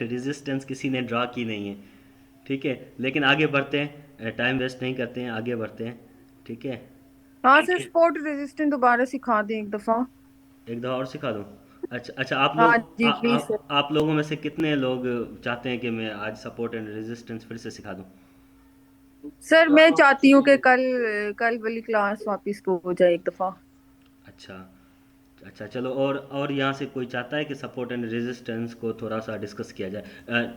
Resistance किसी ने draw की नहीं है। ठीक है, लेकिन आगे बढ़ते हैं, टाइम वेस्ट नहीं करते हैं, आगे बढ़ते हैं। ठीक है। हाँ सर, स्पोर्ट रेजिस्टेंस दोबारा सिखा दें एक दफा। एक दफ़ा और सिखा दूँ? अच्छा अच्छा, हाँ जी प्लीज सर। आप लोगों में से कितने लोग चाहते हैं कि मैं आज सपोर्ट एंड रेजिस्टेंस फिर से सिखा दूँ? सर मैं चाहती हूँ कि कल कल वाली क्लास वापस हो जाए एक दफा। अच्छा अच्छा, चलो, और यहाँ से कोई चाहता है कि सपोर्ट एंड रेजिस्टेंस को थोड़ा सा डिस्कस किया जाए?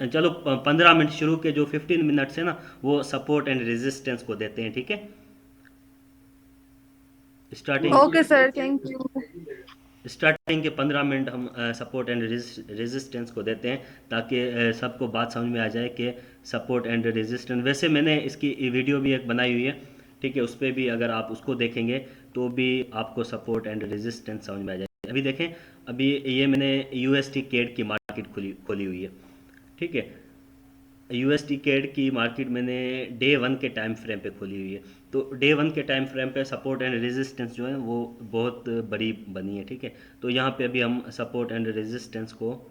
चलो, 15 मिनट शुरू के जो 15 मिनट्स है ना, वो सपोर्ट एंड रेजिस्टेंस को देते हैं। ठीक है, starting okay sir, thank you. Starting के 15 मिनट हम सपोर्ट एंड रेजिस्टेंस को देते हैं, ताकि सबको बात समझ में आ जाए कि सपोर्ट एंड रेजिस्टेंस। वैसे मैंने इसकी वीडियो भी एक बनाई हुई है। ठीक है, उस पर भी अगर आप उसको देखेंगे तो भी आपको सपोर्ट एंड रेजिस्टेंस समझ में आ जाए। अभी देखें, अभी ये मैंने यूएसटी केड की मार्केट खोली खोली हुई है। ठीक है, यूएसडी कैड की मार्केट मैंने डे वन के टाइम फ्रेम पे खोली हुई है। तो डे वन के टाइम फ्रेम पे सपोर्ट एंड रेजिस्टेंस जो है वो बहुत बड़ी बनी है। ठीक है, तो यहाँ पे अभी हम सपोर्ट एंड रेजिस्टेंस को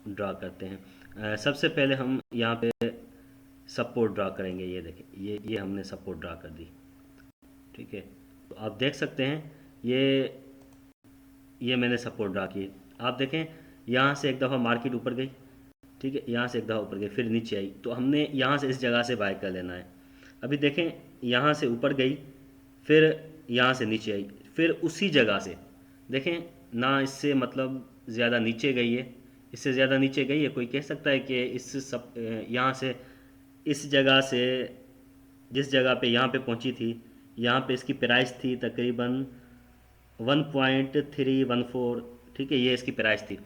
ड्रा करते हैं। सबसे पहले हम यहाँ पे सपोर्ट ड्रा करेंगे। ये देखें, ये हमने सपोर्ट ड्रा कर दी। ठीक है, तो आप देख सकते हैं, ये ये मैंने सपोर्ट ड्रा की। आप देखें, यहाँ से एक दफ़ा मार्केट ऊपर गई। ठीक है, यहाँ से एक दफ़ा ऊपर गई, फिर नीचे आई, तो हमने यहाँ से इस जगह से बाय कर लेना है। अभी देखें, यहाँ से ऊपर गई, फिर यहाँ से नीचे आई, फिर उसी जगह से देखें ना, इससे मतलब ज़्यादा नीचे गई है, इससे ज़्यादा नीचे गई है। कोई कह सकता है कि इस सब यहाँ से इस जगह से जिस जगह पे यहाँ पे पहुँची थी, यहाँ पे इसकी प्राइस थी तकरीबन 1.314। ठीक है, ये इसकी प्राइस थी।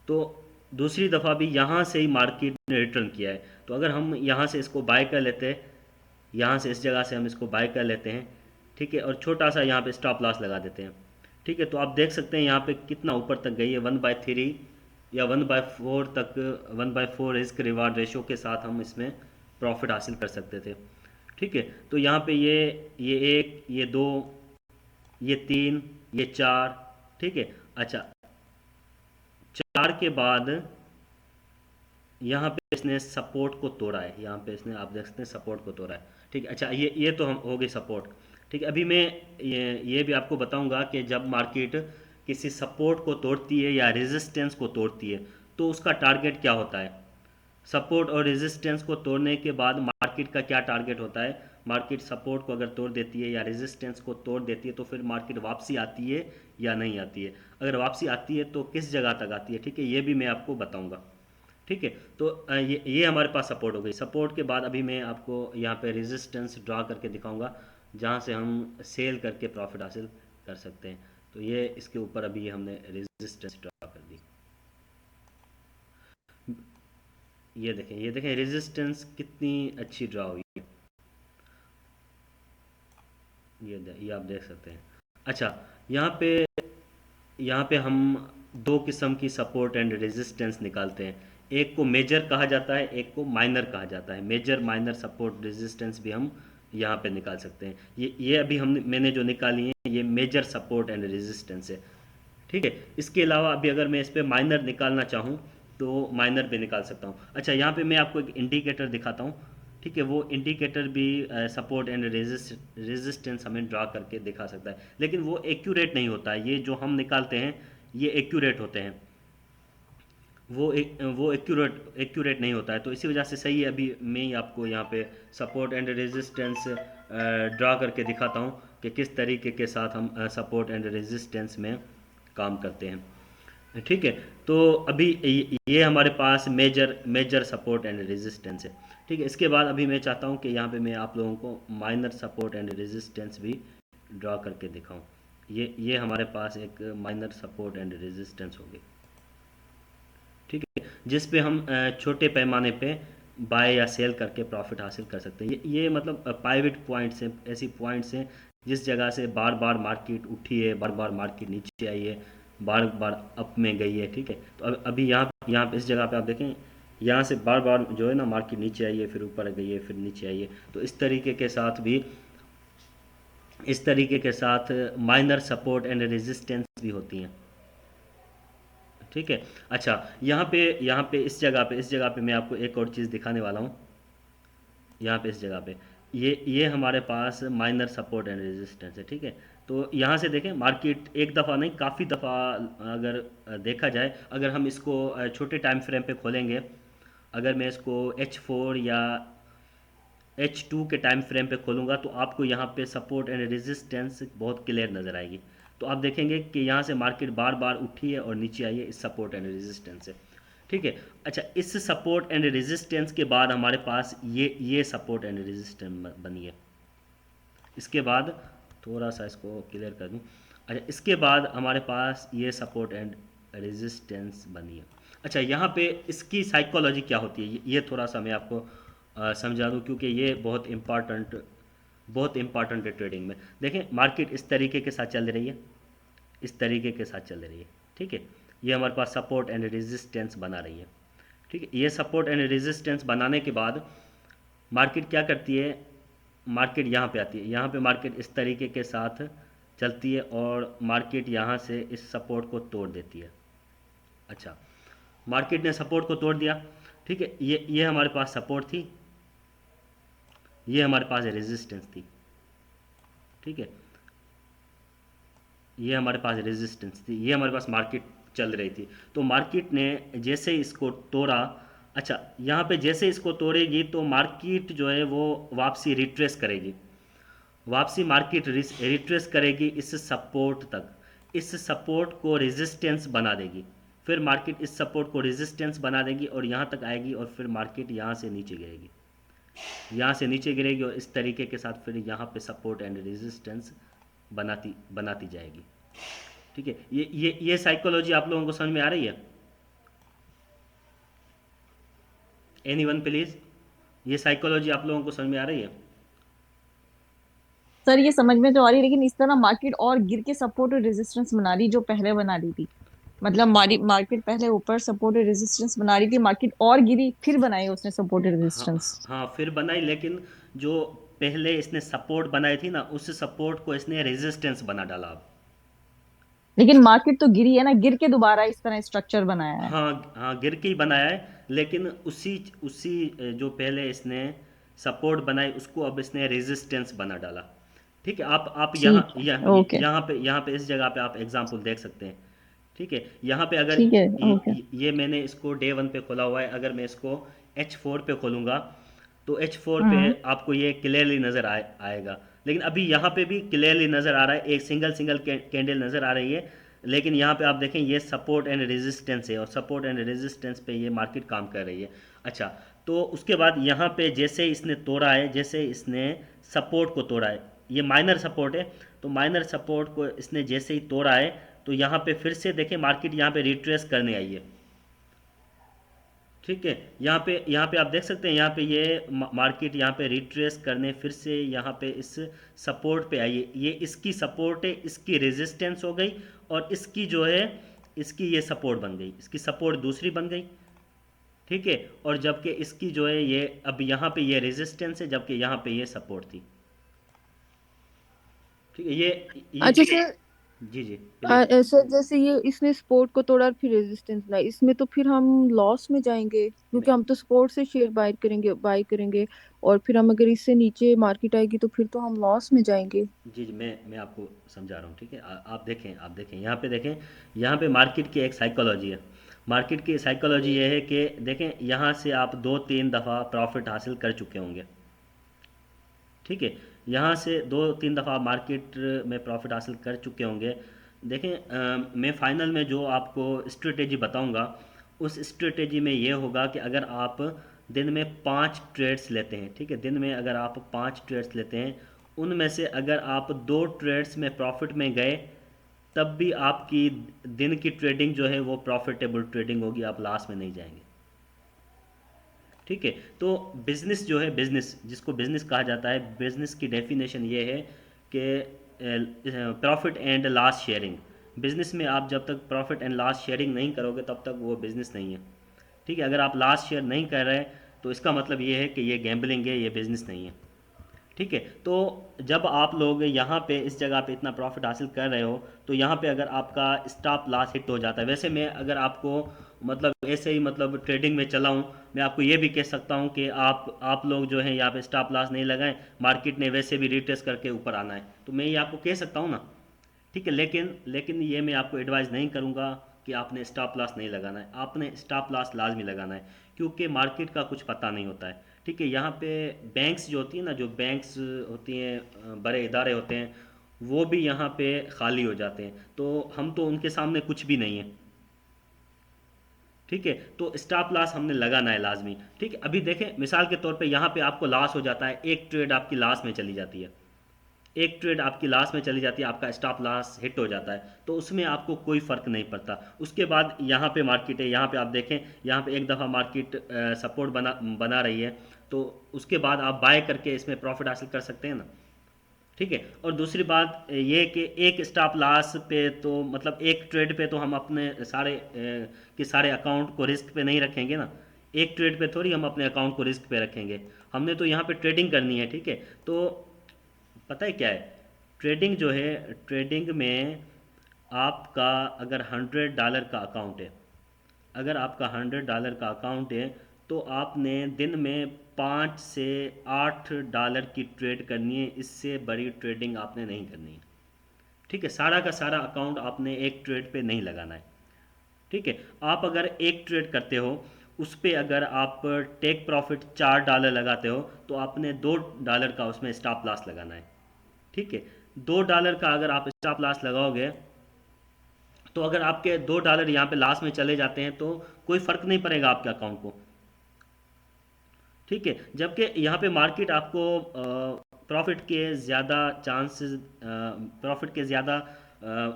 तो दूसरी दफ़ा भी यहाँ से ही मार्केट ने रिटर्न किया है। तो अगर हम यहाँ से इसको बाय कर लेते हैं, यहाँ से इस जगह से हम इसको बाय कर लेते हैं। ठीक है, और छोटा सा यहाँ पे स्टॉप लॉस लगा देते हैं। ठीक है, तो आप देख सकते हैं यहाँ पे कितना ऊपर तक गई है, 1/3 या 1/4 तक। 1/4 रिस्क रिवार्ड रेशो के साथ हम इसमें प्रॉफिट हासिल कर सकते थे। ठीक है, तो यहाँ पे ये एक, ये दो, ये तीन, ये चार। ठीक है, अच्छा, चार के बाद यहाँ पे इसने सपोर्ट को तोड़ा है, यहाँ पे इसने, आप देख सकते हैं, सपोर्ट को तोड़ा है। ठीक है, अच्छा, ये तो हम हो गई सपोर्ट। ठीक है, अभी मैं ये भी आपको बताऊंगा कि जब मार्केट किसी सपोर्ट को तोड़ती है या रेजिस्टेंस को तोड़ती है तो उसका टारगेट क्या होता है। सपोर्ट और रेजिस्टेंस को तोड़ने के बाद मार्केट का क्या टारगेट होता है। मार्केट सपोर्ट को अगर तोड़ देती है या रेजिस्टेंस को तोड़ देती है तो फिर मार्केट वापसी आती है या नहीं आती है। अगर वापसी आती है तो किस जगह तक आती है। ठीक है, ये भी मैं आपको बताऊंगा। ठीक है, तो ये हमारे पास सपोर्ट हो गई। सपोर्ट के बाद अभी मैं आपको यहाँ पे रेजिस्टेंस ड्रा करके दिखाऊंगा, जहाँ से हम सेल करके प्रॉफिट हासिल कर सकते हैं। तो ये इसके ऊपर अभी हमने रेजिस्टेंस ड्रा कर दी। ये देखें रेजिस्टेंस कितनी अच्छी ड्रा हुई है। ये आप देख सकते हैं। अच्छा, यहाँ पे यहाँ पे हम दो किस्म की सपोर्ट एंड रेजिस्टेंस निकालते हैं। एक को मेजर कहा जाता है, एक को माइनर कहा जाता है। मेजर माइनर सपोर्ट रेजिस्टेंस भी हम यहाँ पे निकाल सकते हैं। ये अभी हम मैंने जो निकाली है ये मेजर सपोर्ट एंड रेजिस्टेंस है। ठीक है, इसके अलावा अभी अगर मैं इस पर माइनर निकालना चाहूँ तो माइनर भी निकाल सकता हूँ। अच्छा, यहाँ पे मैं आपको एक इंडिकेटर दिखाता हूँ। ठीक है, वो इंडिकेटर भी सपोर्ट एंड रेजिस्टेंस हमें ड्रा करके दिखा सकता है, लेकिन वो एक्यूरेट नहीं होता है। ये जो हम निकालते हैं ये एक्यूरेट होते हैं, वो एक्यूरेट नहीं होता है। तो इसी वजह से सही है, अभी मैं ही आपको यहाँ पे सपोर्ट एंड रेजिस्टेंस ड्रा करके दिखाता हूँ कि किस तरीके के साथ हम सपोर्ट एंड रेजिस्टेंस में काम करते हैं। ठीक है, तो अभी ये हमारे पास major major support and resistance है। ठीक है, इसके बाद अभी मैं चाहता हूँ कि यहाँ पे मैं आप लोगों को माइनर सपोर्ट एंड रेजिस्टेंस भी ड्रा करके दिखाऊं। ये हमारे पास एक माइनर सपोर्ट एंड रेजिस्टेंस होगी। ठीक है, जिस पे हम छोटे पैमाने पे बाय या सेल करके प्रॉफिट हासिल कर सकते हैं। ये मतलब पाइवट पॉइंट्स हैं, ऐसी पॉइंट्स हैं जिस जगह से बार बार मार्केट उठी है, बार बार मार्केट नीचे आई है, बार बार अप में गई है। ठीक है, तो अभी यहाँ पे इस जगह पे आप देखें, यहाँ से बार बार जो है ना मार्केट नीचे आई है, फिर ऊपर गई है, फिर नीचे आई है। तो इस तरीके के साथ माइनर सपोर्ट एंड रेजिस्टेंस भी होती हैं। ठीक है। अच्छा, यहाँ पे इस जगह पे मैं आपको एक और चीज़ दिखाने वाला हूँ। यहाँ पे इस जगह पे ये हमारे पास माइनर सपोर्ट एंड रेजिस्टेंस है, ठीक है। तो यहाँ से देखें, मार्केट एक दफ़ा नहीं काफ़ी दफ़ा अगर देखा जाए, अगर हम इसको छोटे टाइम फ्रेम पे खोलेंगे, अगर मैं इसको H4 या H2 के टाइम फ्रेम पे खोलूँगा तो आपको यहाँ पे सपोर्ट एंड रेजिस्टेंस बहुत क्लियर नज़र आएगी। तो आप देखेंगे कि यहाँ से मार्केट बार बार उठी है और नीचे आई है इस सपोर्ट एंड रेजिस्टेंस से, ठीक है। अच्छा, इस सपोर्ट एंड रेजिस्टेंस के बाद हमारे पास ये सपोर्ट एंड रेजिस्टेंस बनी है। इसके बाद थोड़ा सा इसको क्लियर कर दूँ। अच्छा, इसके बाद हमारे पास ये सपोर्ट एंड रेजिस्टेंस बनी है। अच्छा, यहाँ पे इसकी साइकोलॉजी क्या होती है, ये थोड़ा सा मैं आपको समझा दूँ, क्योंकि ये बहुत इम्पॉर्टेंट है ट्रेडिंग में। देखें, मार्केट इस तरीके के साथ चल रही है, इस तरीके के साथ चल रही है, ठीक है। ये हमारे पास सपोर्ट एंड रेजिस्टेंस बना रही है, ठीक है। ये सपोर्ट एंड रेजिस्टेंस बनाने के बाद मार्केट क्या करती है, मार्केट यहाँ पे आती है, यहाँ पे मार्केट इस तरीके के साथ चलती है और मार्केट यहाँ से इस सपोर्ट को तोड़ देती है। अच्छा, मार्केट ने सपोर्ट को तोड़ दिया, ठीक है। ये हमारे पास सपोर्ट थी, ये हमारे पास रेजिस्टेंस थी, ठीक है। ये हमारे पास रेजिस्टेंस थी, ये हमारे पास मार्केट चल रही थी। तो मार्केट ने जैसे इसको तोड़ा, अच्छा, यहाँ पे जैसे इसको तोड़ेगी तो मार्केट जो है वो वापसी रिट्रेस करेगी, वापसी मार्केट रिट्रेस करेगी इस सपोर्ट तक, इस सपोर्ट को रेजिस्टेंस बना देगी, फिर मार्केट इस सपोर्ट को रेजिस्टेंस बना देगी और यहाँ तक आएगी और फिर मार्केट यहाँ से नीचे गिरेगी, यहाँ से नीचे गिरेगी और इस तरीके के साथ फिर यहाँ पे सपोर्ट एंड रेजिस्टेंस बनाती बनाती जाएगी, ठीक है। ये साइकोलॉजी आप लोगों को समझ में आ रही है? एनीवन प्लीज, ये साइकोलॉजी आप लोगों को समझ में आ रही है? सर ये समझ में तो आ रही है, लेकिन इस तरह मार्केट और गिर के सपोर्ट और रेजिस्टेंस बना रही जो पहले बना रही थी। मतलब मार्केट पहले ऊपर सपोर्ट और रेजिस्टेंस बना रही थी, मार्केट और गिरी फिर बनाई उसने सपोर्ट और हाँ, रेजिस्टेंस। हाँ, फिर बनाई, लेकिन जो पहले इसने सपोर्ट बनाई थी ना, उस सपोर्ट को इसने रेजिस्टेंस बना डाला अब। लेकिन मार्केट तो गिरी है ना, गिर के दोबारा इस तरह स्ट्रक्चर बनाया है। हाँ, हाँ, गिर के ही बनाया है, लेकिन उसी उसी जो पहले इसने सपोर्ट बनाई उसको अब इसने रेजिस्टेंस बना डाला, ठीक है। आप ठीक है, ओके। यहाँ पे इस जगह पे आप एग्जांपल देख सकते हैं, ठीक है। यहाँ पे अगर ठीक है, ओके। ये मैंने इसको डे वन पे खोला हुआ है, अगर मैं इसको H4 पे खोलूँगा तो H4 पे हम्म। आपको ये क्लियरली नज़र आएगा। लेकिन अभी यहाँ पे भी क्लियरली नज़र आ रहा है, एक सिंगल सिंगल कैंडल नज़र आ रही है, लेकिन यहाँ पे आप देखें ये सपोर्ट एंड रेजिस्टेंस है और सपोर्ट एंड रेजिस्टेंस पे ये मार्केट काम कर रही है। अच्छा, तो उसके बाद यहाँ पे जैसे इसने तोड़ा है, जैसे इसने सपोर्ट को तोड़ा है, ये माइनर सपोर्ट है, तो माइनर सपोर्ट को इसने जैसे ही तोड़ा है तो यहाँ पे फिर से देखें मार्केट यहाँ पे रिट्रेस करने आई है, ठीक है। यहाँ पे आप देख सकते हैं, यहाँ पे ये मार्केट यहाँ पे रिट्रेस करने फिर से यहाँ पे इस सपोर्ट पे आई है, ये इसकी सपोर्ट है, इसकी रेजिस्टेंस हो गई और इसकी जो है इसकी ये सपोर्ट बन गई, इसकी सपोर्ट दूसरी बन गई, ठीक है। और जबकि इसकी जो है ये अब यहाँ पे ये रेजिस्टेंस है, जबकि यहाँ पे ये सपोर्ट थी, ठीक है। ये अच्छा सर, जी जी प्लीज। सर जैसे ये इसने सपोर्ट को तोड़ा और फिर रेजिस्टेंस बनाई, इसमें तो फिर हम लॉस में जाएंगे, क्योंकि हम तो सपोर्ट से शेयर बाय करेंगे और फिर हम अगर इससे नीचे मार्केट आएगी तो फिर तो हम लॉस में जाएंगे। जी जी, मैं आपको समझा रहा हूँ, ठीक है। आप देखें यहाँ पे देखें, यहाँ पे मार्केट की एक साइकोलॉजी है। मार्केट की साइकोलॉजी ये है कि देखें, यहाँ से आप 2-3 दफ़ा प्रॉफिट हासिल कर चुके होंगे, ठीक है। यहाँ से 2-3 दफ़ा मार्केट में प्रॉफिट हासिल कर चुके होंगे। देखें, मैं फाइनल में जो आपको स्ट्रेटेजी बताऊंगा, उस स्ट्रेटेजी में ये होगा कि अगर आप दिन में 5 ट्रेड्स लेते हैं, ठीक है, दिन में अगर आप 5 ट्रेड्स लेते हैं, उनमें से अगर आप 2 ट्रेड्स में प्रॉफिट में गए, तब भी आपकी दिन की ट्रेडिंग जो है वो प्रॉफिटेबल ट्रेडिंग होगी, आप लॉस में नहीं जाएंगे, ठीक है। तो बिजनेस जो है, बिजनेस जिसको बिजनेस कहा जाता है, बिजनेस की डेफिनेशन ये है कि profit and loss sharing. Business में आप जब तक प्रॉफिट एंड लॉस शेयरिंग नहीं करोगे तब तक वो बिजनेस नहीं है, ठीक है। अगर आप लॉस शेयर नहीं कर रहे तो इसका मतलब ये है कि ये गैम्बलिंग है, ये बिजनेस नहीं है, ठीक है। तो जब आप लोग यहाँ पे इस जगह पे इतना प्रॉफिट हासिल कर रहे हो, तो यहाँ पे अगर आपका स्टॉप लॉस हिट हो जाता है, वैसे मैं अगर आपको मतलब ऐसे ही मतलब ट्रेडिंग में चला हूँ, मैं आपको ये भी कह सकता हूँ कि आप लोग जो है यहाँ पे स्टॉप लॉस नहीं लगाएं, मार्केट ने वैसे भी रिट्रेस करके ऊपर आना है, तो मैं ये आपको कह सकता हूँ ना। ठीक है, लेकिन लेकिन ये मैं आपको एडवाइस नहीं करूँगा कि आपने स्टॉप लॉस नहीं लगाना है, आपने स्टॉप लॉस लाजमी लगाना है, क्योंकि मार्केट का कुछ पता नहीं होता है। ठीक है, यहाँ पे बैंक्स जो होती है ना, जो बैंक्स होती हैं, बड़े इदारे होते हैं, वो भी यहाँ पे खाली हो जाते हैं, तो हम तो उनके सामने कुछ भी नहीं है। ठीक है, तो स्टॉप लॉस हमने लगाना है लाजमी। ठीक है, अभी देखें मिसाल के तौर पे यहाँ पे आपको लॉस हो जाता है, एक ट्रेड आपकी लॉस में चली जाती है, एक ट्रेड आपकी लास्ट में चली जाती है, आपका स्टॉप लॉस हिट हो जाता है, तो उसमें आपको कोई फ़र्क नहीं पड़ता। उसके बाद यहाँ पे मार्केट है, यहाँ पे आप देखें, यहाँ पे एक दफ़ा मार्केट सपोर्ट बना बना रही है, तो उसके बाद आप बाय करके इसमें प्रॉफिट हासिल कर सकते हैं ना। ठीक है, और दूसरी बात ये कि एक स्टॉप लॉस पे तो मतलब एक ट्रेड पे तो हम अपने सारे के सारे अकाउंट को रिस्क पे नहीं रखेंगे ना। एक ट्रेड पे थोड़ी हम अपने अकाउंट को रिस्क पे रखेंगे, हमने तो यहाँ पे ट्रेडिंग करनी है। ठीक है, तो पता है क्या है, ट्रेडिंग जो है, ट्रेडिंग में आपका अगर $100 का अकाउंट है, अगर आपका $100 का अकाउंट है, तो आपने दिन में 5 से 8 डॉलर की ट्रेड करनी है, इससे बड़ी ट्रेडिंग आपने नहीं करनी है। ठीक है, सारा का सारा अकाउंट आपने एक ट्रेड पे नहीं लगाना है। ठीक है, आप अगर एक ट्रेड करते हो, उस पे अगर आप टेक प्रॉफिट $4 लगाते हो, तो आपने $2 का उसमें स्टॉप लॉस लगाना है। ठीक है, $2 का अगर आप स्टॉप लॉस लगाओगे, तो अगर आपके $2 यहाँ पे लॉस में चले जाते हैं, तो कोई फ़र्क नहीं पड़ेगा आपके अकाउंट को। ठीक है, जबकि यहाँ पे मार्केट आपको प्रॉफिट के ज़्यादा चांसेस, प्रॉफिट के ज़्यादा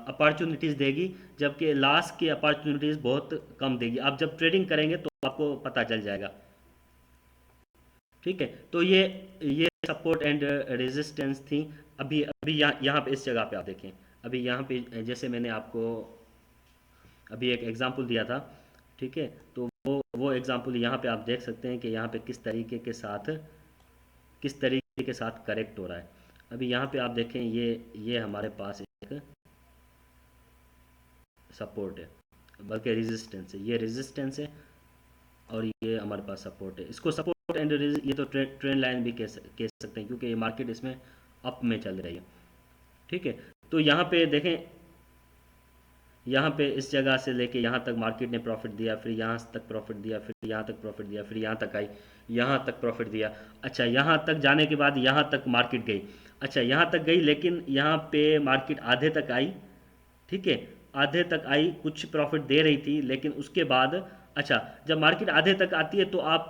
अपॉर्चुनिटीज़ देगी, जबकि लॉस की अपॉर्चुनिटीज़ बहुत कम देगी। आप जब ट्रेडिंग करेंगे तो आपको पता चल जाएगा। ठीक है, तो ये सपोर्ट एंड रेजिस्टेंस थी। अभी अभी यहाँ पे इस जगह पे आप देखें, अभी यहाँ पे जैसे मैंने आपको अभी एक एग्जांपल दिया था। ठीक है, तो वो एग्जांपल यहाँ पे आप देख सकते हैं कि यहाँ पे किस तरीके के साथ करेक्ट हो रहा है। अभी यहाँ पे आप देखें, ये हमारे पास एक सपोर्ट है, बल्कि रेजिस्टेंस है, ये रेजिस्टेंस है और ये हमारे पास सपोर्ट है। इसको सपोर्ट एंड ये तो ट्रेंड लाइन भी कह सकते हैं, क्योंकि ये मार्केट इसमें अप में चल रही है। ठीक है, तो यहाँ पे देखें, यहाँ पे इस जगह से लेके यहाँ तक मार्केट ने प्रॉफिट दिया, फिर यहाँ तक प्रॉफिट दिया, फिर यहाँ तक प्रॉफिट दिया, फिर यहाँ तक आई, यहाँ तक प्रॉफिट दिया। अच्छा, यहाँ तक जाने के बाद यहाँ तक मार्केट गई। अच्छा, यहाँ तक गई, लेकिन यहाँ पे मार्केट आधे तक आई। ठीक है, आधे तक आई, कुछ प्रॉफिट दे रही थी, लेकिन उसके बाद अच्छा, जब मार्केट आधे तक आती है, तो आप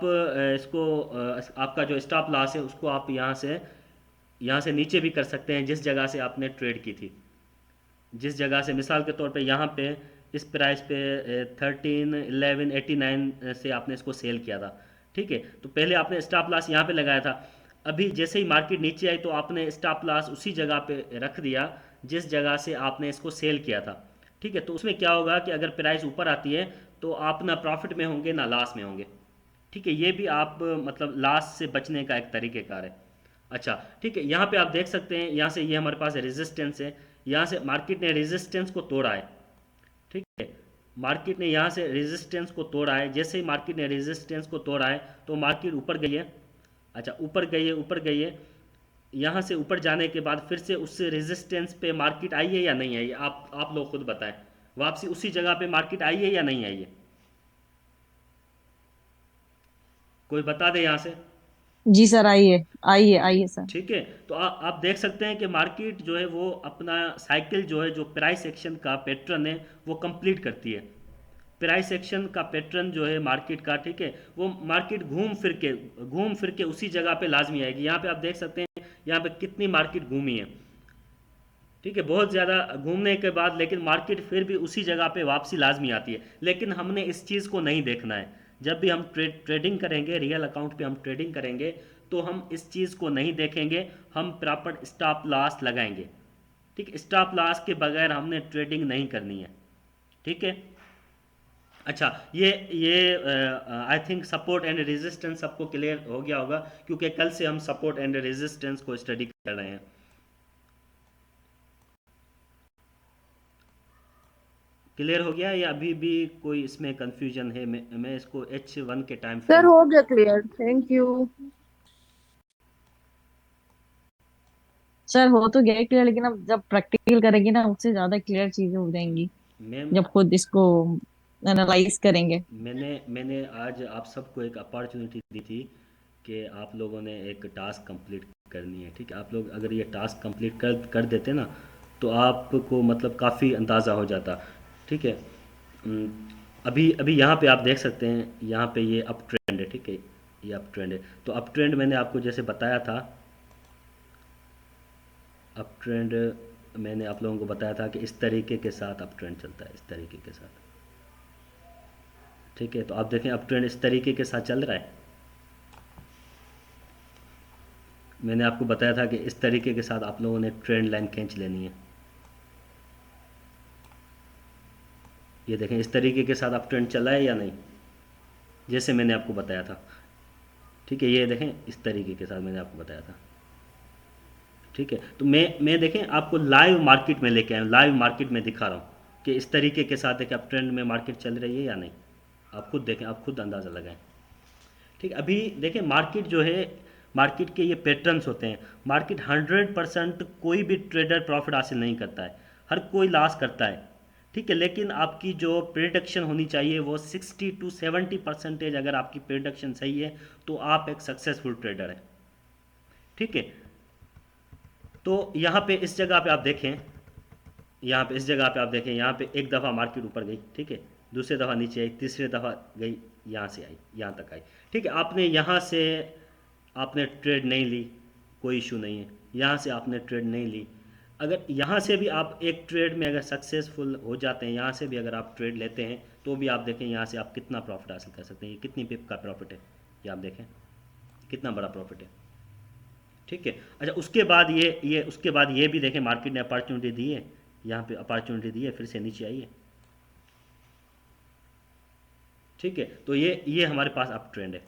इसको आपका जो स्टॉप लॉस है उसको आप यहाँ से नीचे भी कर सकते हैं, जिस जगह से आपने ट्रेड की थी। जिस जगह से मिसाल के तौर पे यहाँ पे इस प्राइस पे 13, 11, 89 से आपने इसको सेल किया था। ठीक है, तो पहले आपने स्टॉप लॉस यहाँ पे लगाया था। अभी जैसे ही मार्केट नीचे आई, तो आपने स्टॉप लॉस उसी जगह पे रख दिया जिस जगह से आपने इसको सेल किया था। ठीक है, तो उसमें क्या होगा कि अगर प्राइस ऊपर आती है, तो आप ना प्रॉफिट में होंगे ना लॉस में होंगे। ठीक है, ये भी आप मतलब लॉस से बचने का एक तरीक़ेकार है। अच्छा, ठीक है, यहाँ पे आप देख सकते हैं, यहाँ से ये हमारे पास रेजिस्टेंस है, यहाँ से मार्केट ने रेजिस्टेंस को तोड़ा है। ठीक है, मार्केट ने यहाँ से रेजिस्टेंस को तोड़ा है, जैसे ही मार्केट ने रेजिस्टेंस को तोड़ा है, तो मार्केट ऊपर गई है। अच्छा, ऊपर गई है, यहाँ से ऊपर जाने के बाद फिर से उस रेजिस्टेंस पे मार्केट आई है या नहीं आई है, आप लोग खुद बताएं। वापसी उसी जगह पे मार्केट आई है या नहीं आई है, कोई बता दे यहाँ से। जी सर, आइए आइए आइए सर। ठीक है, तो आप देख सकते हैं कि मार्केट जो है वो अपना साइकिल जो है, जो प्राइस एक्शन का पैटर्न है, वो कंप्लीट करती है। प्राइस एक्शन का पैटर्न जो है मार्केट का, ठीक है, वो मार्केट घूम फिर के उसी जगह पे लाजमी आएगी। यहाँ पे आप देख सकते हैं, यहाँ पे कितनी मार्केट घूमी है। ठीक है, बहुत ज़्यादा घूमने के बाद लेकिन मार्केट फिर भी उसी जगह पे वापसी लाजमी आती है, लेकिन हमने इस चीज़ को नहीं देखना है। जब भी हम ट्रेडिंग करेंगे, रियल अकाउंट पे हम ट्रेडिंग करेंगे, तो हम इस चीज़ को नहीं देखेंगे, हम प्रॉपर स्टॉप लॉस लगाएंगे। ठीक, स्टॉप लॉस के बगैर हमने ट्रेडिंग नहीं करनी है। ठीक है, अच्छा, ये I think support and resistance सबको क्लियर हो गया होगा, क्योंकि कल से हम सपोर्ट एंड रेजिस्टेंस को स्टडी कर रहे हैं। क्लियर हो गया या अभी भी कोई इसमें कंफ्यूजन है? मैं इसको H1 के टाइम सर फ्रेम। हो गया क्लियर, थैंक यू। सर हो तो गया क्लियर, लेकिन अब जब प्रैक्टिकल करेंगे ना उससे ज्यादा क्लियर चीजें हो जाएंगी मैम, जब खुद इसको एनालाइज करेंगे। मैंने मैंने आज आप सबको एक अपॉर्चुनिटी दी थी कि आप लोगों ने एक टास्क कंप्लीट करनी है, ठीक है? आप लोग अगर ये टास्क कंप्लीट कर कर देते ना, तो आपको मतलब काफ़ी अंदाज़ा हो जाता, ठीक है? उम, अभी अभी यहाँ पे आप देख सकते हैं, यहाँ पे ये अप ट्रेंड है, ठीक है? ये अप ट्रेंड है। तो अप ट्रेंड मैंने आपको जैसे बताया था, अप ट्रेंड मैंने आप लोगों को बताया था कि इस तरीके के साथ अप ट्रेंड चलता है, इस तरीके के साथ, ठीक है? तो आप देखें अप ट्रेंड इस तरीके के साथ चल रहा है। मैंने आपको बताया था कि इस तरीके के साथ आप लोगों ने ट्रेंड लाइन खींच लेनी है। ये देखें इस तरीके के साथ अप ट्रेंड चला है या नहीं, जैसे मैंने आपको बताया था, ठीक है? ये देखें इस तरीके के साथ मैंने आपको बताया था, ठीक है? तो मैं देखें आपको लाइव मार्केट में लेके आया हूँ, लाइव मार्केट में दिखा रहा हूँ कि इस तरीके के साथ देखें अप ट्रेंड में मार्केट चल रही है या नहीं। आप खुद देखें, आप खुद अंदाज़ा लगाएं, ठीक है? अभी देखें मार्केट जो है, मार्केट के ये पैटर्न्स होते हैं। मार्केट 100% कोई भी ट्रेडर प्रॉफिट हासिल नहीं करता है, हर कोई लॉस करता है, ठीक है? लेकिन आपकी जो प्रिडिक्शन होनी चाहिए वो 60 to 70% अगर आपकी प्रिडिक्शन सही है तो आप एक सक्सेसफुल ट्रेडर है, ठीक है? तो यहाँ पे इस जगह पे आप देखें, यहाँ पे इस जगह पे आप देखें, यहाँ पे एक दफ़ा मार्केट ऊपर गई, ठीक है? दूसरी दफ़ा नीचे आई, तीसरी दफ़ा गई, यहाँ से आई, यहाँ तक आई, ठीक है? आपने यहाँ से आपने ट्रेड नहीं ली, कोई इशू नहीं है। यहाँ से आपने ट्रेड नहीं ली, अगर यहाँ से भी आप एक ट्रेड में अगर सक्सेसफुल हो जाते हैं, यहाँ से भी अगर आप ट्रेड लेते हैं, तो भी आप देखें यहाँ से आप कितना प्रॉफिट हासिल कर सकते हैं। ये कितनी पिप का प्रॉफिट है, ये आप देखें कितना बड़ा प्रॉफिट है, ठीक है? अच्छा, उसके बाद ये उसके बाद ये भी देखें मार्केट ने अपॉर्चुनिटी दी है, यहाँ पे अपॉर्चुनिटी दी है, फिर से नीचे आई है, ठीक है? तो ये हमारे पास अप ट्रेंड है,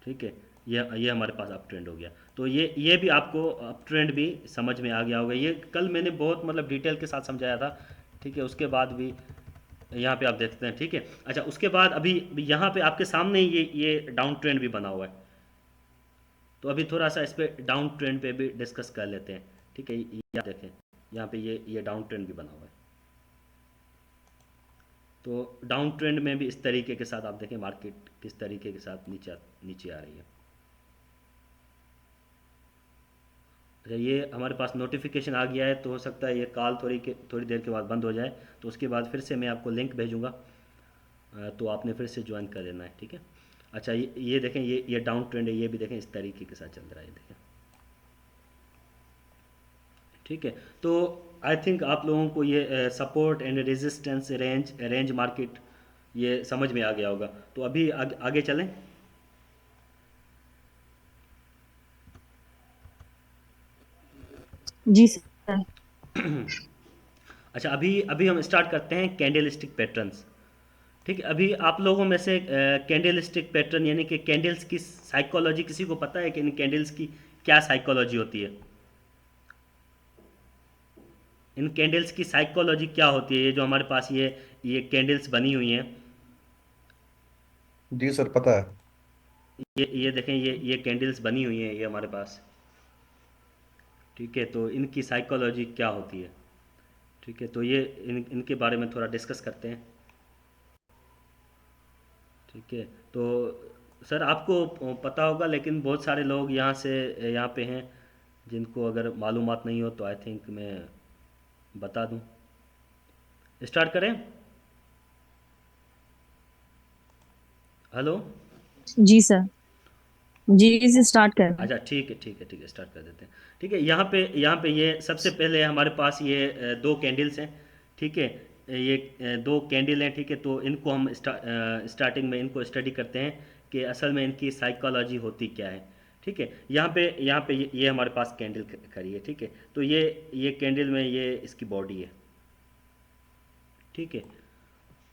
ठीक है? ये हमारे पास अप ट्रेंड हो गया। तो ये भी आपको अप ट्रेंड भी समझ में आ गया होगा। ये कल मैंने बहुत मतलब डिटेल के साथ समझाया था, ठीक है? उसके बाद भी यहाँ पे आप देखते हैं, ठीक है? अच्छा, उसके बाद अभी यहाँ पे आपके सामने ये डाउन ट्रेंड भी बना हुआ है, तो अभी थोड़ा सा इस पर डाउन ट्रेंड पे भी डिस्कस कर लेते हैं, ठीक है? ये आप देखें यहाँ पे ये डाउन ट्रेंड भी बना हुआ है। तो डाउन ट्रेंड में भी इस तरीके के साथ आप देखें मार्केट किस तरीके के साथ नीचे नीचे आ रही है। अच्छा, ये हमारे पास नोटिफिकेशन आ गया है, तो हो सकता है ये कॉल थोड़ी देर के बाद बंद हो जाए, तो उसके बाद फिर से मैं आपको लिंक भेजूँगा, तो आपने फिर से ज्वाइन कर लेना है, ठीक है? अच्छा, ये देखें ये डाउन ट्रेंड है, ये भी देखें इस तरीके के साथ चल रहा है, देखें, ठीक है? तो आई थिंक आप लोगों को ये support and resistance range market ये समझ में आ गया होगा। तो अभी आगे चलें। जी सर। अच्छा, अभी अभी हम स्टार्ट करते हैं कैंडल स्टिक पैटर्न्स, ठीक है? अभी आप लोगों में से कैंडल स्टिक पैटर्न यानी कि कैंडल्स की साइकोलॉजी किसी को पता है कि इन कैंडल्स की क्या साइकोलॉजी होती है? इन कैंडल्स की साइकोलॉजी क्या होती है? ये जो हमारे पास ये कैंडल्स बनी हुई हैं, जी सर पता है। ये देखें ये कैंडल्स बनी हुई हैं ये हमारे पास, ठीक है? तो इनकी साइकोलॉजी क्या होती है, ठीक है? तो ये इनके बारे में थोड़ा डिस्कस करते हैं, ठीक है? तो सर आपको पता होगा, लेकिन बहुत सारे लोग यहाँ पे हैं जिनको अगर मालूमात नहीं हो, तो आई थिंक मैं बता दूं। स्टार्ट करें? हेलो? जी सर। जी से स्टार्ट कर। अच्छा, ठीक है, ठीक है, ठीक है, स्टार्ट कर देते हैं, ठीक है? यहाँ पे ये सबसे पहले हमारे पास ये दो कैंडल्स हैं, ठीक है? ये दो कैंडल हैं, ठीक है? तो इनको हम स्टार्टिंग में इनको स्टडी करते हैं कि असल में इनकी साइकोलॉजी होती क्या है, ठीक है? यहाँ पे ये हमारे पास कैंडल खड़ी है, ठीक है? तो ये कैंडल में ये इसकी बॉडी है, ठीक है।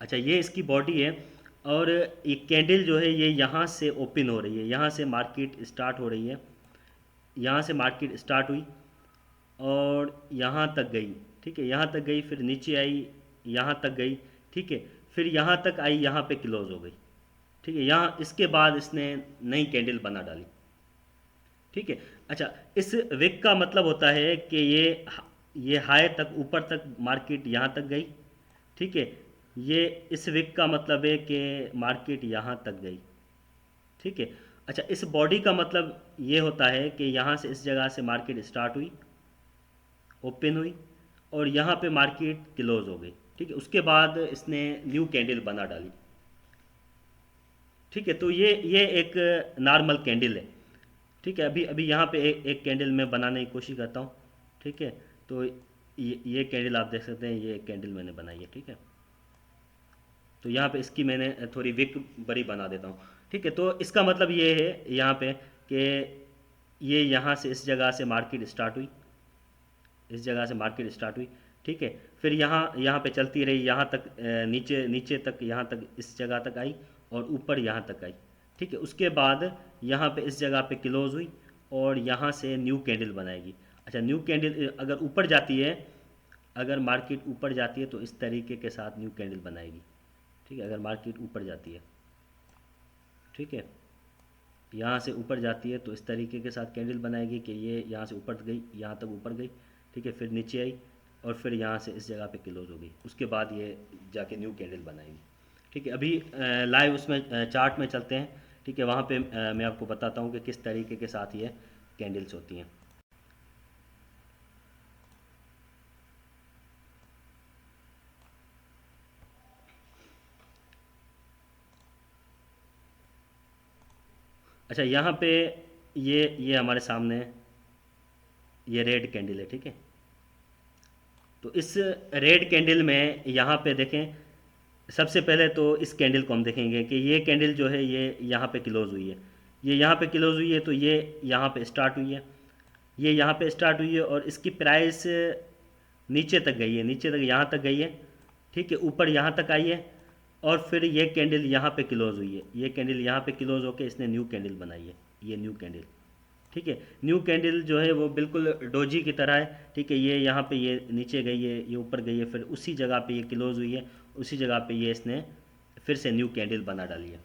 अच्छा, ये इसकी बॉडी है, और ये कैंडल जो है ये यहाँ से ओपन हो रही है, यहाँ से मार्केट स्टार्ट हो रही है, यहाँ से मार्केट स्टार्ट हुई और यहाँ तक गई, ठीक है, यहाँ तक गई, फिर नीचे आई, यहाँ तक गई, ठीक है, फिर यहाँ तक आई, यहाँ पे क्लोज हो गई, ठीक है। यहाँ इसके बाद इसने नई कैंडल बना डाली, ठीक है। अच्छा, इस विक का मतलब होता है कि ये हाई तक, ऊपर तक मार्केट यहाँ तक गई, ठीक है। ये इस विक का मतलब है कि मार्केट यहाँ तक गई, ठीक है। अच्छा, इस बॉडी का मतलब ये होता है कि यहाँ से इस जगह से मार्केट स्टार्ट हुई, ओपन हुई, और यहाँ पे मार्केट क्लोज हो गई, ठीक है। उसके बाद इसने न्यू कैंडल बना डाली, ठीक है। तो ये एक नॉर्मल कैंडल है, ठीक है। अभी अभी यहाँ पे एक कैंडल मैं बनाने की कोशिश करता हूँ, ठीक है। तो ये कैंडल आप देख सकते हैं, ये एक कैंडल मैंने बनाई है, ठीक है। तो यहाँ पे इसकी मैंने थोड़ी विक बड़ी बना देता हूँ, ठीक है। तो इसका मतलब ये है यहाँ पे कि ये यहाँ से इस जगह से मार्केट स्टार्ट हुई, इस जगह से मार्केट स्टार्ट हुई, ठीक है। फिर यहाँ पे चलती रही, यहाँ तक नीचे नीचे तक, यहाँ तक इस जगह तक आई, और ऊपर यहाँ तक आई, ठीक है। उसके बाद यहाँ पे इस जगह पे क्लोज हुई, और यहाँ से न्यू कैंडल बनाएगी। अच्छा, न्यू कैंडल अगर ऊपर जाती है, अगर मार्केट ऊपर जाती है तो इस तरीके के साथ न्यू कैंडल बनाएगी, ठीक है। अगर मार्केट ऊपर जाती है, ठीक है, यहाँ से ऊपर जाती है तो इस तरीके के साथ कैंडल बनाएगी कि ये यहाँ से ऊपर गई, यहाँ तक ऊपर गई, ठीक है, फिर नीचे आई, और फिर यहाँ से इस जगह पे क्लोज हो गई। उसके बाद ये जाके न्यू कैंडल बनाएगी, ठीक है। अभी लाइव उसमें चार्ट में चलते हैं, ठीक है। वहाँ पे मैं आपको बताता हूँ कि किस तरीके के साथ ये कैंडल्स होती हैं। अच्छा, यहाँ पे ये हमारे सामने ये रेड कैंडल है, ठीक है। तो इस रेड कैंडल में यहाँ पे देखें, सबसे पहले तो इस कैंडल को हम देखेंगे कि ये कैंडल जो है ये यहाँ पे क्लोज हुई है, ये यहाँ पे क्लोज हुई है, तो ये यहाँ पे स्टार्ट हुई है, ये यहाँ पे स्टार्ट हुई है, और इसकी प्राइस नीचे तक गई है, नीचे तक यहाँ तक गई है, ठीक है, ऊपर यहाँ तक आई है, और फिर ये कैंडल यहाँ पे क्लोज हुई है, ये कैंडल यहाँ पे क्लोज होकर इसने न्यू कैंडल बनाई है, ये न्यू कैंडल, ठीक है। न्यू कैंडल जो है वो बिल्कुल डोजी की तरह है, ठीक है। ये यहाँ पे ये नीचे गई है, ये ऊपर गई है, फिर उसी जगह पे ये क्लोज हुई है, उसी जगह पे ये इसने फिर से न्यू कैंडल बना डाली है,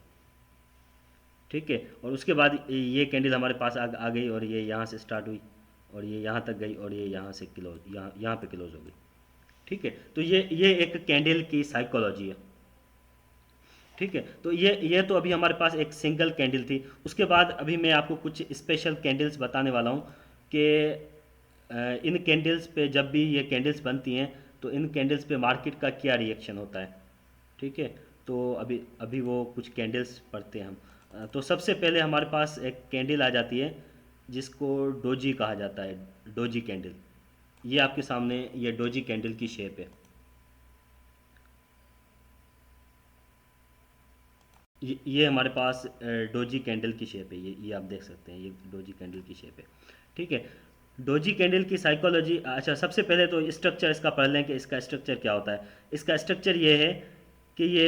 ठीक है। और उसके बाद ये कैंडल हमारे पास आ गई, और ये यहाँ से स्टार्ट हुई, और ये यहाँ तक गई, और ये यहाँ से क्लोज, यहाँ पे क्लोज हो गई, ठीक है। तो ये एक कैंडल की साइकोलॉजी है, ठीक है। तो ये तो अभी हमारे पास एक सिंगल कैंडल थी। उसके बाद अभी मैं आपको कुछ स्पेशल कैंडल्स बताने वाला हूँ कि इन कैंडल्स पे जब भी ये कैंडल्स बनती हैं तो इन कैंडल्स पे मार्केट का क्या रिएक्शन होता है, ठीक है। तो अभी अभी वो कुछ कैंडल्स पढ़ते हैं हम। तो सबसे पहले हमारे पास एक कैंडल आ जाती है जिसको डोजी कहा जाता है, डोजी कैंडल। ये आपके सामने ये डोजी कैंडल की शेप है, ये हमारे पास डोजी कैंडल की शेप है, ये आप देख सकते हैं, ये डोजी कैंडल की शेप है, ठीक है। डोजी कैंडल की साइकोलॉजी, अच्छा सबसे पहले तो स्ट्रक्चर इसका पढ़ लें कि इसका स्ट्रक्चर क्या होता है। इसका स्ट्रक्चर ये है कि ये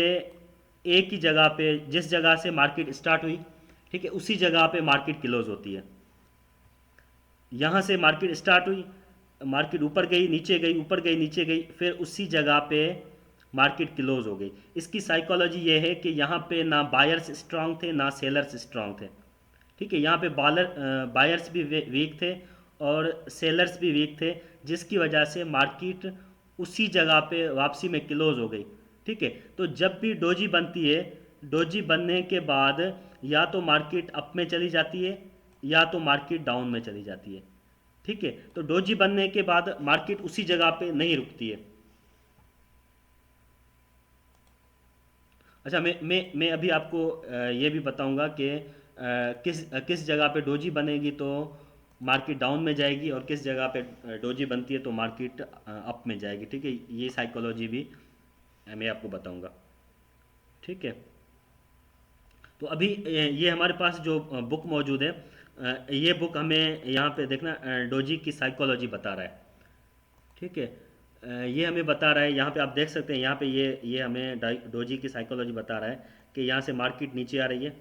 एक ही जगह पे, जिस जगह से मार्केट स्टार्ट हुई, ठीक है, उसी जगह पे मार्केट क्लोज होती है। यहाँ से मार्केट स्टार्ट हुई, मार्केट ऊपर गई, नीचे गई, ऊपर गई, नीचे गई, फिर उसी जगह पे मार्केट क्लोज हो गई। इसकी साइकोलॉजी ये है कि यहाँ पे ना बायर्स स्ट्रांग थे ना सेलर्स स्ट्रांग थे, ठीक है। यहाँ पे बायर्स भी वीक थे और सेलर्स भी वीक थे, जिसकी वजह से मार्केट उसी जगह पे वापसी में क्लोज हो गई, ठीक है। तो जब भी डोजी बनती है, डोजी बनने के बाद या तो मार्केट अप में चली जाती है या तो मार्केट डाउन में चली जाती है, ठीक है। तो डोजी बनने के बाद मार्केट उसी जगह पे नहीं रुकती है। अच्छा, मैं अभी आपको ये भी बताऊंगा कि किस जगह पे डोजी बनेगी तो मार्केट डाउन में जाएगी, और किस जगह पे डोजी बनती है तो मार्केट अप में जाएगी, ठीक है। ये साइकोलॉजी भी मैं आपको बताऊंगा, ठीक है। तो अभी ये हमारे पास जो बुक मौजूद है, ये बुक हमें यहाँ पे देखना डोजी की साइकोलॉजी बता रहा है, ठीक है। ये हमें बता रहा है, यहाँ पे आप देख सकते हैं, यहाँ पे ये हमें डोजी की साइकोलॉजी बता रहा है कि यहाँ से मार्केट नीचे आ रही है।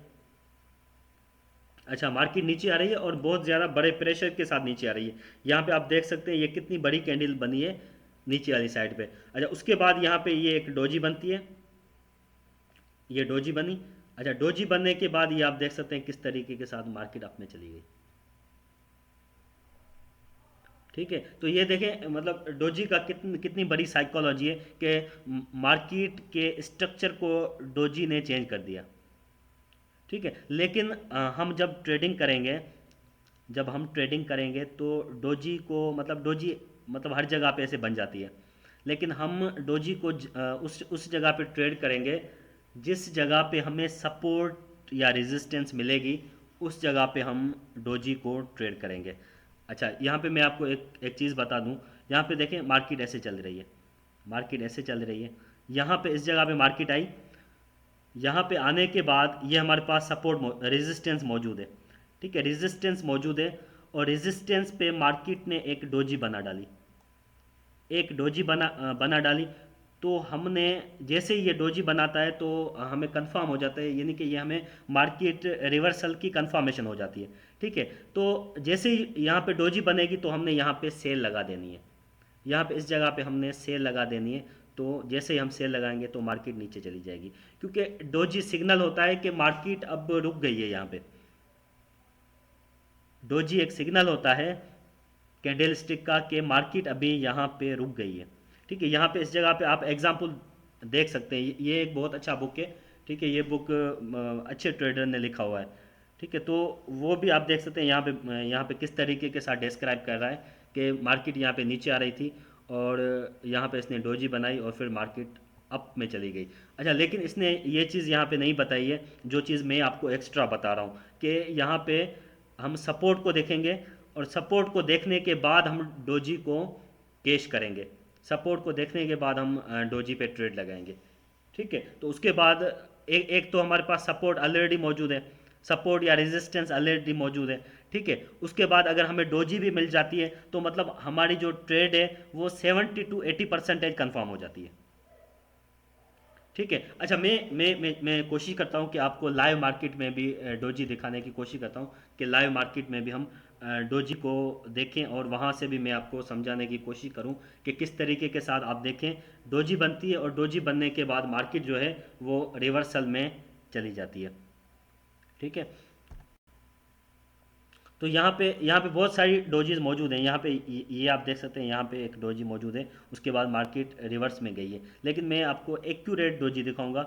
अच्छा, मार्केट नीचे आ रही है और बहुत ज़्यादा बड़े प्रेशर के साथ नीचे आ रही है। यहाँ पे आप देख सकते हैं ये कितनी बड़ी कैंडल बनी है नीचे वाली साइड पे। अच्छा, उसके बाद यहाँ पे ये एक डोजी बनती है, ये डोजी बनी। अच्छा, डोजी बनने के बाद ये आप देख सकते हैं किस तरीके के साथ मार्केट अप में चली गई। ठीक है, तो ये देखें, मतलब डोजी का कितनी कितनी बड़ी साइकोलॉजी है कि मार्केट के स्ट्रक्चर को डोजी ने चेंज कर दिया। ठीक है, लेकिन हम जब ट्रेडिंग करेंगे, जब हम ट्रेडिंग करेंगे तो डोजी को, मतलब डोजी मतलब हर जगह पे ऐसे बन जाती है, लेकिन हम डोजी को उस जगह पे ट्रेड करेंगे जिस जगह पे हमें सपोर्ट या रेजिस्टेंस मिलेगी, उस जगह पे हम डोजी को ट्रेड करेंगे। अच्छा, यहाँ पे मैं आपको एक एक चीज़ बता दूँ। यहाँ पे देखें मार्केट ऐसे चल रही है, मार्केट ऐसे चल रही है। यहाँ पे इस जगह पे मार्केट आई, यहाँ पे आने के बाद ये हमारे पास सपोर्ट रेजिस्टेंस मौजूद है। ठीक है, रेजिस्टेंस मौजूद है और रेजिस्टेंस पे मार्केट ने एक डोजी बना डाली, एक डोजी बना डाली। तो हमने, जैसे ही ये डोजी बनाता है तो हमें कंफर्म हो जाता है, यानी कि ये हमें मार्केट रिवर्सल की कंफर्मेशन हो जाती है। ठीक है, तो जैसे ही यहाँ पे डोजी बनेगी तो हमने यहाँ पे सेल लगा देनी है, यहाँ पे इस जगह पे हमने सेल लगा देनी है। तो जैसे ही हम सेल लगाएंगे तो मार्केट नीचे चली जाएगी, क्योंकि डोजी सिग्नल होता है कि मार्केट अब रुक गई है। यहाँ पे डोजी एक सिग्नल होता है कैंडल स्टिक का कि मार्केट अभी यहाँ पे रुक गई है। ठीक है, यहाँ पे इस जगह पे आप एग्जाम्पल देख सकते हैं, ये एक बहुत अच्छा बुक है। ठीक है, ये बुक अच्छे ट्रेडर ने लिखा हुआ है। ठीक है, तो वो भी आप देख सकते हैं, यहाँ पे किस तरीके के साथ डिस्क्राइब कर रहा है कि मार्केट यहाँ पे नीचे आ रही थी और यहाँ पे इसने डोजी बनाई और फिर मार्केट अप में चली गई। अच्छा, लेकिन इसने ये चीज़ यहाँ पे नहीं बताई है, जो चीज़ मैं आपको एक्स्ट्रा बता रहा हूँ कि यहाँ पे हम सपोर्ट को देखेंगे और सपोर्ट को देखने के बाद हम डोजी को कैश करेंगे। सपोर्ट को देखने के बाद हम डोजी पे ट्रेड लगाएंगे। ठीक है, तो उसके बाद एक तो हमारे पास सपोर्ट ऑलरेडी मौजूद है, सपोर्ट या रेजिस्टेंस ऑलरेडी मौजूद है। ठीक है, उसके बाद अगर हमें डोजी भी मिल जाती है तो मतलब हमारी जो ट्रेड है वो 70 to 80% कन्फर्म हो जाती है। ठीक है, अच्छा, मैं कोशिश करता हूँ कि आपको लाइव मार्केट में भी डोजी दिखाने की कोशिश करता हूँ कि लाइव मार्केट में भी हम डोजी को देखें और वहाँ से भी मैं आपको समझाने की कोशिश करूँ कि किस तरीके के साथ आप देखें डोजी बनती है और डोजी बनने के बाद मार्केट जो है वो रिवर्सल में चली जाती है। ठीक है, तो यहाँ पे बहुत सारी डोजीज मौजूद हैं। यहाँ पे ये आप देख सकते हैं, यहाँ पे एक डोजी मौजूद है, उसके बाद मार्केट रिवर्स में गई है। लेकिन मैं आपको एक्यूरेट डोजी दिखाऊंगा